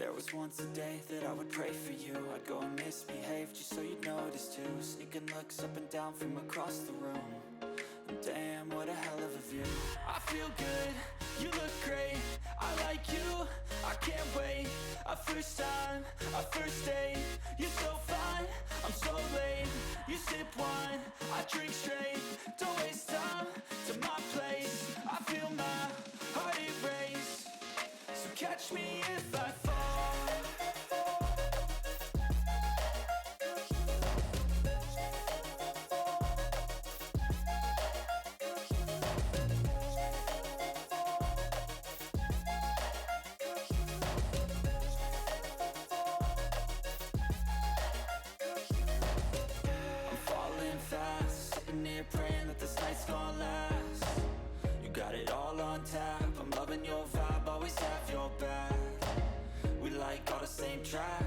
There was once a day that I would pray for you. I'd go and misbehave just so you'd notice too. Sneaking looks up and down from across the room. And damn, what a hell of a view. I feel good, you look great, I like you, I can't wait. A first time, a first date. You're so fine, I'm so late. You sip wine, I drink straight. Don't waste time to my place. I feel my heart erase. So catch me if I fall. Praying that this night's gonna last. You got it all on tap, I'm loving your vibe, always have your back. We like all the same tracks.